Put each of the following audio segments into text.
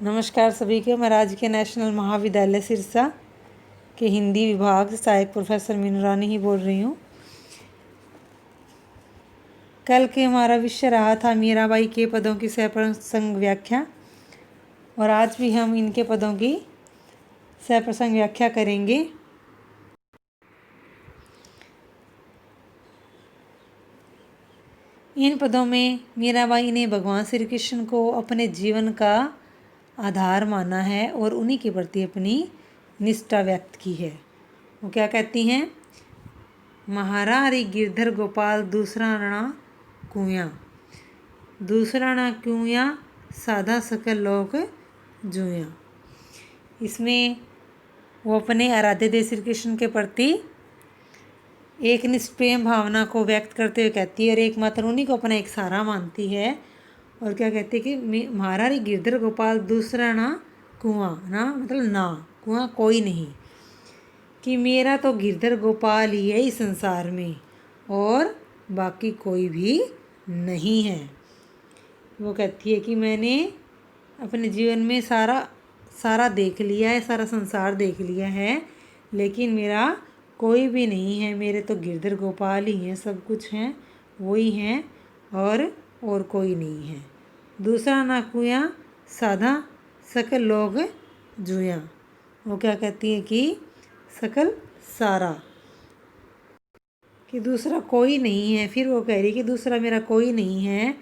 नमस्कार सभी को। मैं राजकीय नेशनल महाविद्यालय सिरसा के हिंदी विभाग से सहायक प्रोफेसर मीनू रानी ही बोल रही हूँ। कल के हमारा विषय रहा था मीराबाई के पदों की सप्रसंग व्याख्या, और आज भी हम इनके पदों की सप्रसंग व्याख्या करेंगे। इन पदों में मीराबाई ने भगवान श्री कृष्ण को अपने जीवन का आधार माना है और उन्हीं के प्रति अपनी निष्ठा व्यक्त की है। वो क्या कहती हैं? महारा हरि गिरधर गोपाल दूसरा रणा कुआं, दूसरा ना कुआं साधा सकल लोक जुआं। इसमें वो अपने आराध्य देव श्री कृष्ण के प्रति एक निष्प्रेम भावना को व्यक्त करते हुए कहती है और एकमात्र उन्हीं को अपना एक सहारा मानती है। और क्या कहती है कि महारा हरि गिरधर गोपाल दूसरा ना कुआं, ना मतलब ना कुआं कोई नहीं, कि मेरा तो गिरधर गोपाल ही है इस संसार में और बाकी कोई भी नहीं है। वो कहती है कि मैंने अपने जीवन में सारा देख लिया है, सारा संसार देख लिया है, लेकिन मेरा कोई भी नहीं है। मेरे तो गिरधर गोपाल ही हैं, सब कुछ हैं, वही हैं और कोई नहीं है। दूसरा ना कुआं साधा सकल लोग जुआं। वो क्या कहती है कि सकल सारा, कि दूसरा कोई नहीं है। फिर वो कह रही कि दूसरा मेरा कोई नहीं है,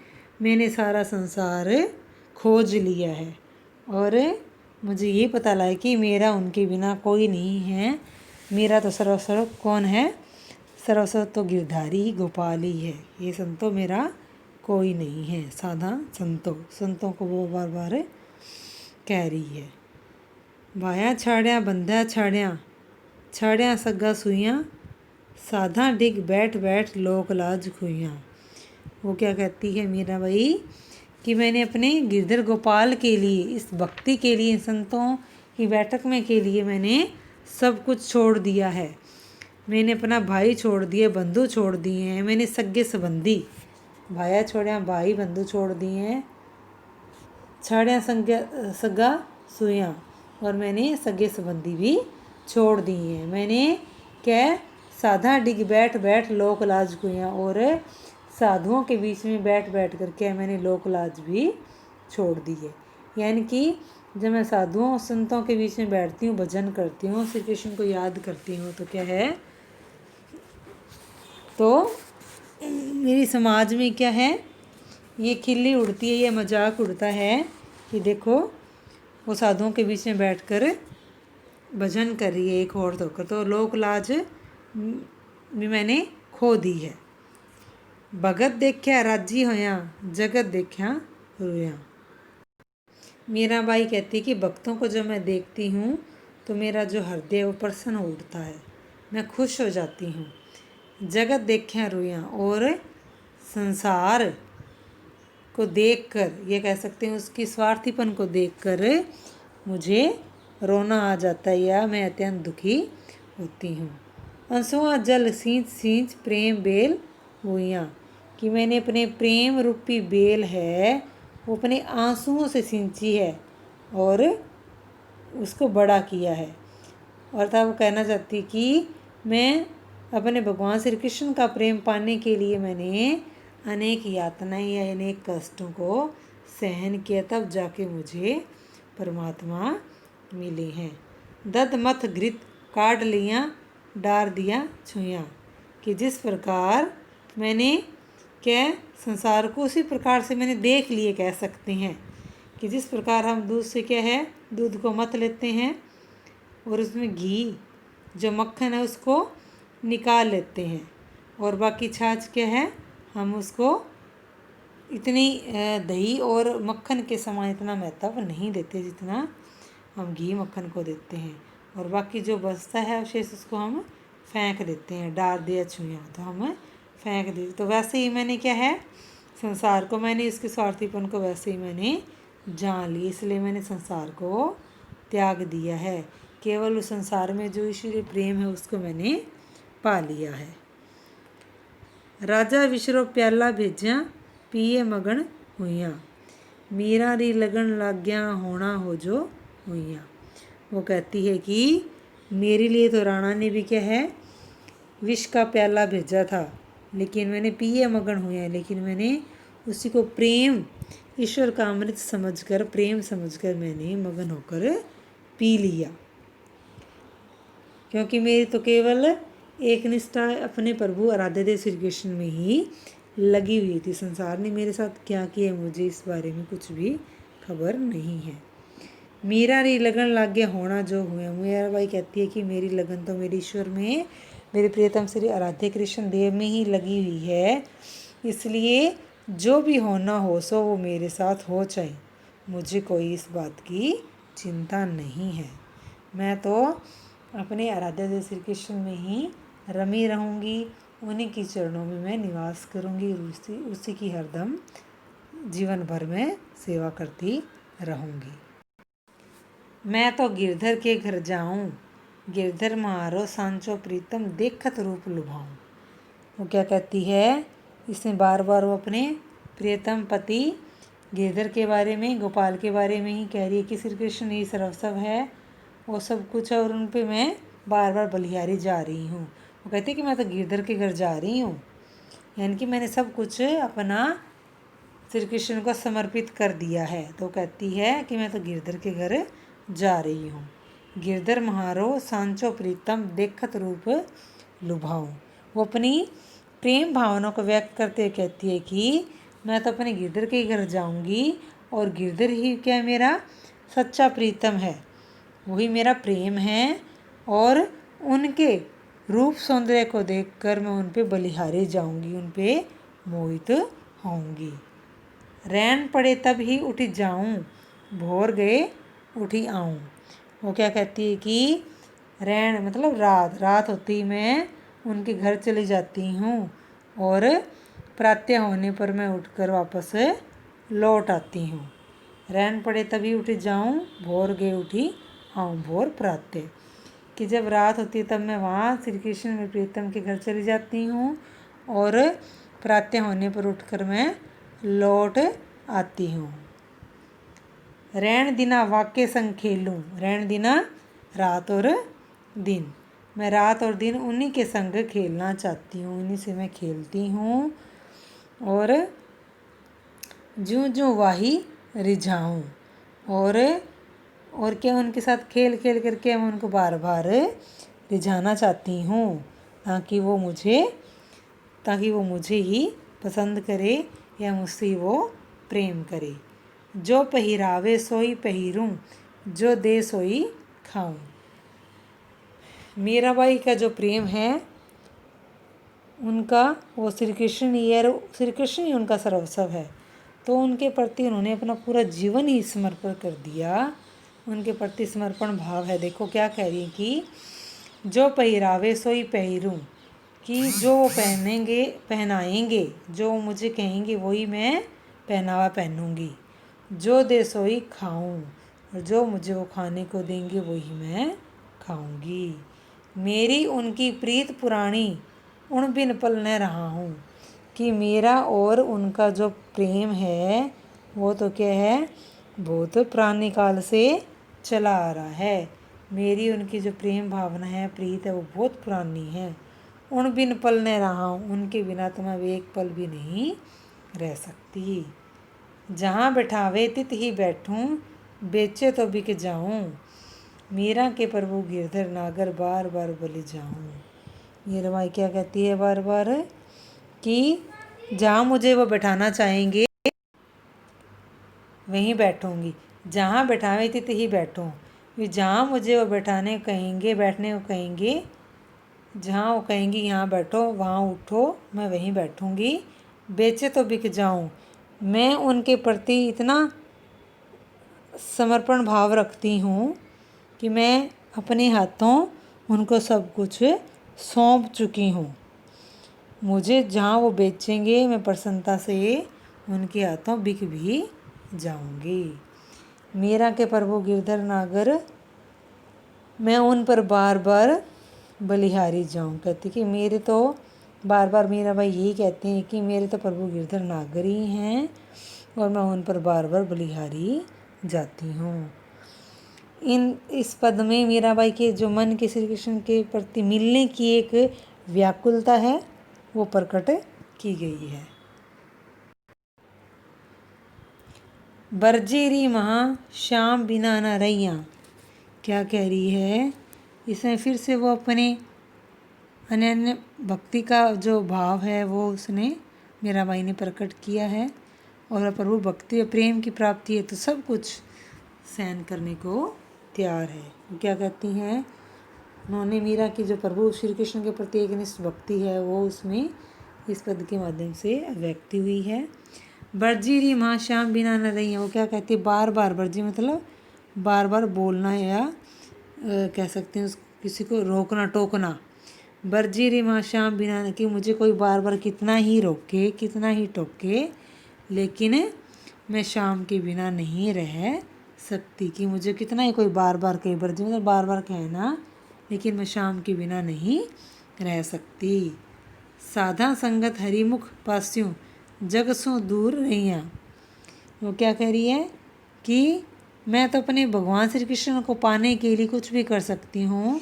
मैंने सारा संसार खोज लिया है और मुझे ये पता लगा कि मेरा उनके बिना कोई नहीं है। मेरा तो सर्वस्व कौन है? सर्वस्व तो गिरधारी गोपाल ही है। ये संतो मेरा कोई नहीं है। साधा संतों को वो बार बार कह रही है। वाया छाड़िया बंध्या छाड़िया सग्गा सुइयाँ, साधा डिग बैठ बैठ लोक लाज खुइयाँ। वो क्या कहती है मीराबाई कि मैंने अपने गिरधर गोपाल के लिए, इस भक्ति के लिए, संतों की बैठक में के लिए मैंने सब कुछ छोड़ दिया है। मैंने अपना भाई छोड़ दिए, बंधु छोड़ दिए हैं, मैंने सगे संबंधी, भाया छोड़िया भाई बंधु छोड़ दिए हैं, छाड़िया सगा सुइयाँ, और मैंने सगे संबंधी भी छोड़ दिए हैं। मैंने क्या साधा डिग बैठ बैठ लोक लाज कुइयाँ, और साधुओं के बीच में बैठ बैठ कर के मैंने लोक लाज भी छोड़ दी है। यानी कि जब मैं साधुओं संतों के बीच में बैठती हूँ, भजन करती हूँ, श्री कृष्ण को याद करती हूँ, तो क्या है, तो मेरी समाज में क्या है, ये खिल्ली उड़ती है, ये मजाक उड़ता है कि देखो वो साधुओं के बीच में बैठकर भजन कर रही है एक औरत होकर, तो लोक लाज भी मैंने खो दी है। भगत देखा राजी होया, जगत देखा रोया। मीराबाई कहती कि भक्तों को जब मैं देखती हूँ तो मेरा जो हृदय वो प्रसन्न हो उठता है, मैं खुश हो जाती हूँ। जगत देखा रोया, और संसार को देखकर, ये कह सकते हैं उसकी स्वार्थीपन को देखकर मुझे रोना आ जाता है या मैं अत्यंत दुखी होती हूँ। अंसुआ जल सींच सींच प्रेम बेल हुइयाँ, कि मैंने अपने प्रेम रूपी बेल है वो अपने आंसुओं से सींची है और उसको बड़ा किया है। और था वो कहना चाहती कि मैं अपने भगवान श्री कृष्ण का प्रेम पाने के लिए मैंने अनेक यातनाएं या अनेक कष्टों को सहन किया, तब जाके मुझे परमात्मा मिले हैं। दद मथ घृत काट लिया डार दिया छुइयाँ, कि जिस प्रकार मैंने क्या संसार को उसी प्रकार से मैंने देख लिए, कह सकते हैं कि जिस प्रकार हम दूध से क्या है, दूध को मथ लेते हैं और उसमें घी जो मक्खन है उसको निकाल लेते हैं, और बाकी छाछ क्या है, हम उसको इतनी दही और मक्खन के समान इतना महत्व नहीं देते जितना हम घी मक्खन को देते हैं, और बाकी जो बचता है अवशेष उसको हम फेंक देते हैं। डार दिया छुइयाँ, तो हम फेंक देते। तो वैसे ही मैंने क्या है, संसार को मैंने इसके स्वार्थीपन को वैसे ही मैंने जान ली, इसलिए मैंने संसार को त्याग दिया है। केवल उस संसार में जो ईश्वरीय प्रेम है उसको मैंने पा लिया है। राजा विश्रो प्याला भेजिया पिए मगन हुइयाँ, मीरा री लगन लग गया होना हो जो हुइयाँ। वो कहती है कि मेरे लिए तो राणा ने भी क्या है विष का प्याला भेजा था, लेकिन मैंने पिए मगन हुए हैं, लेकिन मैंने उसी को प्रेम ईश्वर का अमृत समझकर प्रेम समझकर मैंने मगन होकर पी लिया, क्योंकि मेरी तो केवल एक निष्ठा अपने प्रभु आराध्य देव श्री कृष्ण में ही लगी हुई थी। संसार ने मेरे साथ क्या किया मुझे इस बारे में कुछ भी खबर नहीं है। मीरा री लगन लग गया होना जो हुआ। मीराबाई कहती है कि मेरी लगन तो मेरे ईश्वर में, मेरे प्रियतम श्री आराध्य कृष्ण देव में ही लगी हुई है, इसलिए जो भी होना हो सो वो मेरे साथ हो जाए, मुझे कोई इस बात की चिंता नहीं है। मैं तो अपने आराध्य देव श्री कृष्ण में ही रमी रहूँगी, उन्हीं की चरणों में मैं निवास करूँगी, उसी की हरदम जीवन भर में सेवा करती रहूँगी। मैं तो गिरधर के घर जाऊँ, गिरधर मारो सांचो प्रीतम देखत रूप लुभाऊँ। वो क्या कहती है, इसमें बार बार वो अपने प्रियतम पति गिरधर के बारे में, गोपाल के बारे में ही कह रही है कि श्री कृष्ण ही सर्वस्व है, वो सब कुछ है, और उन पे मैं बार बार बलिहारी जा रही हूँ। वो कहती है कि मैं तो गिरधर के घर जा रही हूँ, यानी कि मैंने सब कुछ अपना श्री कृष्ण को समर्पित कर दिया है। तो कहती है कि मैं तो गिरधर के घर जा रही हूँ। गिरधर महारो सांचो प्रीतम देखत रूप लुभाऊँ। वो अपनी प्रेम भावना को व्यक्त करते हुए कहती है कि मैं तो अपने गिरधर के घर जाऊंगी, और गिरधर ही क्या मेरा सच्चा प्रीतम है, वही मेरा प्रेम है, और उनके रूप सौंदर्य को देखकर मैं उन पे बलिहारी जाऊंगी, उन पे मोहित होऊंगी। रैन पड़े तब ही उठ जाऊं, भोर गए उठी आऊं। वो क्या कहती है कि रैन मतलब रात, रात होती मैं उनके घर चली जाती हूँ, और प्रातः होने पर मैं उठकर वापस लौट आती हूँ। रैन पड़े तभी उठ जाऊँ, भोर गए उठी आऊँ, भोर प्रातः, कि जब रात होती है तब मैं वहाँ श्री कृष्ण में प्रीतम के घर चली जाती हूँ, और प्रातः होने पर उठकर मैं लौट आती हूँ। रैन दिना वाक्य संग खेलूँ, रैन दिना रात और दिन, मैं रात और दिन उन्हीं के संग खेलना चाहती हूँ, उन्हीं से मैं खेलती हूँ, और जूं जूं वाही रिझाऊँ, और क्या उनके साथ खेल खेल करके मैं उनको बार बार रिझाना चाहती हूँ, ताकि वो मुझे ही पसंद करे या मुझसे वो प्रेम करे। जो पहिरावे सोई पहिरूं, जो दे सोई खाऊं। मीराबाई का जो प्रेम है उनका वो श्री कृष्ण ही है, श्री कृष्ण ही उनका सर्वस्व है, तो उनके प्रति उन्होंने अपना पूरा जीवन ही समर्पण कर दिया, उनके प्रति समर्पण भाव है। देखो क्या कह रही है कि जो पहिरावे सोई पहिरूं, कि जो वो पहनाएंगे, जो मुझे कहेंगे वही मैं पहनावा पहनूंगी। जो दे सोई खाऊं, और जो मुझे वो खाने को देंगे वही मैं खाऊंगी। मेरी उनकी प्रीत पुरानी, उन बिन पल न रहा हूँ, कि मेरा और उनका जो प्रेम है वो तो क्या है, बहुत पुराने काल से चला आ रहा है। मेरी उनकी जो प्रेम भावना है, प्रीत है, वो बहुत पुरानी है। उन बिन पल न रहा हूँ, उनके बिना तो मैं एक पल भी नहीं रह सकती। जहाँ बैठावे तित ही बैठूं, बेचे तो बिक जाऊं, मीरा के प्रभु गिरधर नागर बार बार बलि जाऊं। मीराबाई क्या कहती है बार बार कि जहाँ मुझे वो बैठाना चाहेंगे वहीं बैठूंगी, जहाँ बैठावे तित ही बैठूं, जहाँ मुझे वो बैठाने कहेंगे, बैठने को कहेंगे, जहाँ वो कहेंगी यहाँ बैठो वहाँ उठो, मैं वहीं बैठूंगी। बेचे तो बिक जाऊं, मैं उनके प्रति इतना समर्पण भाव रखती हूँ कि मैं अपने हाथों उनको सब कुछ सौंप चुकी हूँ। मुझे जहाँ वो बेचेंगे मैं प्रसन्नता से उनके हाथों बिक भी जाऊंगी। मीरा के प्रभु गिरधर नागर, मैं उन पर बार बार बलिहारी जाऊँ। कहती कि मेरे तो बार बार मीराबाई यही कहते हैं कि मेरे तो प्रभु गिरधर नागर ही हैं, और मैं उन पर बार बार बलिहारी जाती हूँ। इस पद में मीराबाई के जो मन के श्री कृष्ण के प्रति मिलने की एक व्याकुलता है वो प्रकट की गई है। बरजेरी महा श्याम बिना न रैया, क्या कह रही है इसमें? फिर से वो अपने अनन्य भक्ति का जो भाव है वो उसने मीराबाई ने प्रकट किया है। और प्रभु भक्ति और प्रेम की प्राप्ति है तो सब कुछ सहन करने को तैयार है। वो क्या कहती हैं? उन्होंने मीरा की जो प्रभु श्री कृष्ण के प्रति एक निष्ठ भक्ति है वो उसमें इस पद के माध्यम से अभिव्यक्ति हुई है। बरजीरी माँ श्याम बिना न रही है, वो क्या कहती है? बार बार, बरजी मतलब बार बार बोलना या कह सकते हैं किसी को रोकना टोकना। बरजीरी माँ श्याम बिना न, कि मुझे कोई बार बार कितना ही रोके कितना ही टोके लेकिन मैं श्याम के बिना नहीं रह सकती। कि मुझे कितना ही कोई बार बार कहे, बरजी मतलब बार बार कहना, लेकिन मैं श्याम के बिना नहीं रह सकती। साधा संगत हरिमुख पास्यों जग सो दूर रहिया, वो क्या कह रही है कि मैं तो अपने भगवान श्री कृष्ण को पाने के लिए कुछ भी कर सकती हूँ।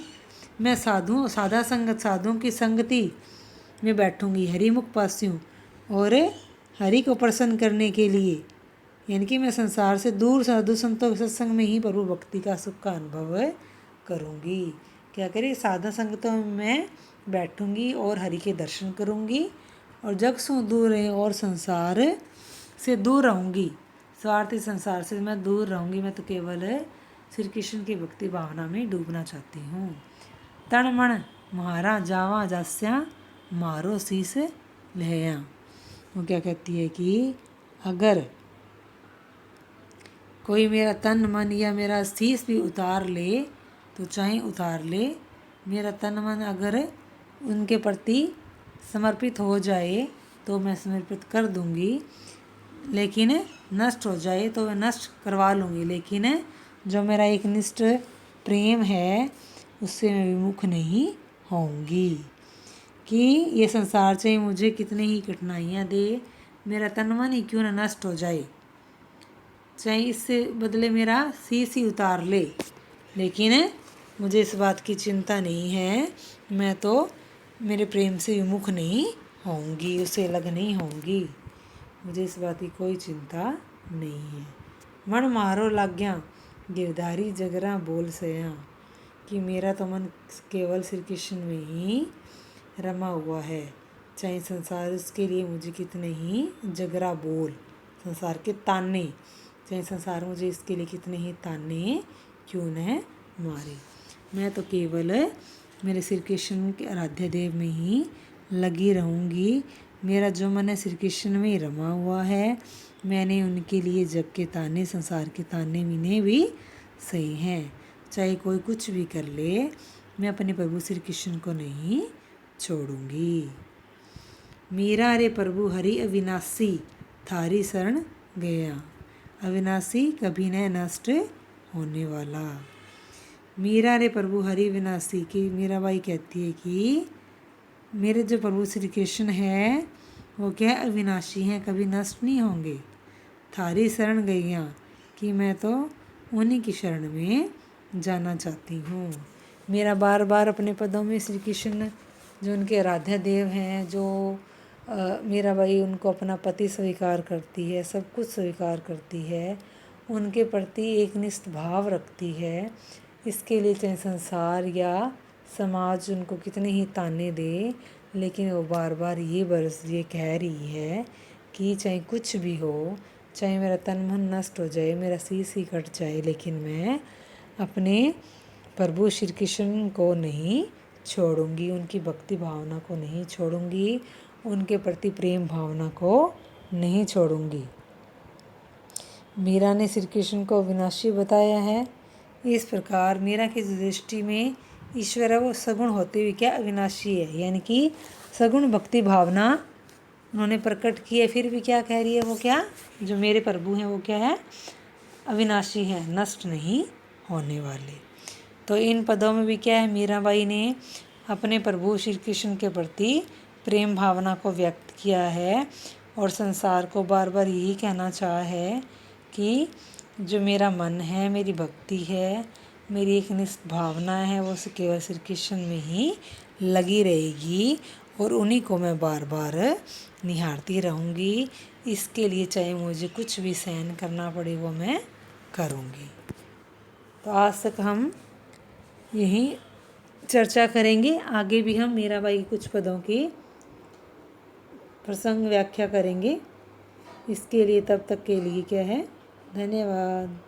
मैं साधा संगत साधुओं की संगति में बैठूंगी, हरिमुख पास्यों, और हरि को प्रसन्न करने के लिए, यानी कि मैं संसार से दूर साधु संतों के सत्संग में ही प्रभु भक्ति का सुख का अनुभव करूँगी। क्या करें? साधा संगतों में मैं बैठूंगी और हरि के दर्शन करूँगी और जग से दूर रहे और संसार से दूर रहूँगी। स्वार्थी संसार से मैं दूर रहूँगी। मैं तो केवल श्री कृष्ण की भक्ति भावना में डूबना चाहती हूँ। तन मन मारा जावा जास्या मारो शीस लहया, वो क्या कहती है कि अगर कोई मेरा तन मन या मेरा शीस भी उतार ले तो चाहे उतार ले, मेरा तन मन अगर उनके प्रति समर्पित हो जाए तो मैं समर्पित कर दूंगी, लेकिन नष्ट हो जाए तो मैं नष्ट करवा लूँगी, लेकिन जो मेरा एक निष्ठ प्रेम है उससे मैं विमुख नहीं होंगी। कि ये संसार चाहे मुझे कितनी ही कठिनाइयाँ दे, मेरा तन मन ही क्यों ना नष्ट हो जाए, चाहे इससे बदले मेरा शीश ही उतार ले, लेकिन मुझे इस बात की चिंता नहीं है। मैं तो मेरे प्रेम से विमुख नहीं होंगी, उससे अलग नहीं होंगी, मुझे इस बात की कोई चिंता नहीं है। मन मारो लाग्या गिरधारी जगरा बोल सया, कि मेरा तो मन केवल श्री कृष्ण में ही रमा हुआ है, चाहे संसार उसके लिए मुझे कितने ही जगरा बोल, संसार के ताने, चाहे संसार मुझे इसके लिए कितने ही ताने क्यों न मारे, मैं तो केवल मेरे श्री कृष्ण के आराध्य देव में ही लगी रहूँगी। मेरा जो मन है श्री कृष्ण में ही रमा हुआ है। मैंने उनके लिए जग के ताने, संसार के ताने मीने भी सही हैं, चाहे कोई कुछ भी कर ले, मैं अपने प्रभु श्री कृष्ण को नहीं छोड़ूंगी। मीरा रे प्रभु हरि अविनाशी थारी शरण गया, अविनाशी कभी न नष्ट होने वाला। मीरा रे प्रभु हरि विनाशी, की मीराबाई कहती है कि मेरे जो प्रभु श्री कृष्ण है वो क्या है? अविनाशी हैं, कभी नष्ट नहीं होंगे। थारी शरण गईया, कि मैं तो उन्हीं की शरण में जाना चाहती हूँ। मेरा बार बार अपने पदों में श्री कृष्ण जो उनके आराध्य देव हैं, जो मीराबाई उनको अपना पति स्वीकार करती है, सब कुछ स्वीकार करती है, उनके प्रति एक निष्ठ भाव रखती है। इसके लिए चाहे संसार या समाज उनको कितने ही ताने दे, लेकिन वो बार बार ये कह रही है कि चाहे कुछ भी हो, चाहे मेरा तन मन नष्ट हो जाए, मेरा शीश ही कट जाए, लेकिन मैं अपने प्रभु श्री कृष्ण को नहीं छोड़ूंगी, उनकी भक्ति भावना को नहीं छोड़ूंगी, उनके प्रति प्रेम भावना को नहीं छोड़ूंगी। मीरा ने श्री कृष्ण को अविनाशी बताया है। इस प्रकार मीरा की दृष्टि में ईश्वर है वो सगुण होते हुए क्या अविनाशी है, यानी कि सगुण भक्ति भावना उन्होंने प्रकट की है। फिर भी क्या कह रही है? वो क्या, जो मेरे प्रभु हैं वो क्या है? अविनाशी है, नष्ट नहीं होने वाले। तो इन पदों में भी क्या है? मीराबाई ने अपने प्रभु श्री कृष्ण के प्रति प्रेम भावना को व्यक्त किया है और संसार को बार बार यही कहना चाहा है कि जो मेरा मन है, मेरी भक्ति है, मेरी एक निष्ठ भावना है, वो केवल श्री कृष्ण में ही लगी रहेगी और उन्हीं को मैं बार बार निहारती रहूँगी। इसके लिए चाहे मुझे कुछ भी सहन करना पड़े वो मैं करूँगी। तो आज तक हम यहीं चर्चा करेंगे, आगे भी हम मीराबाई के कुछ पदों की प्रसंग व्याख्या करेंगे। इसके लिए तब तक के लिए क्या है, धन्यवाद।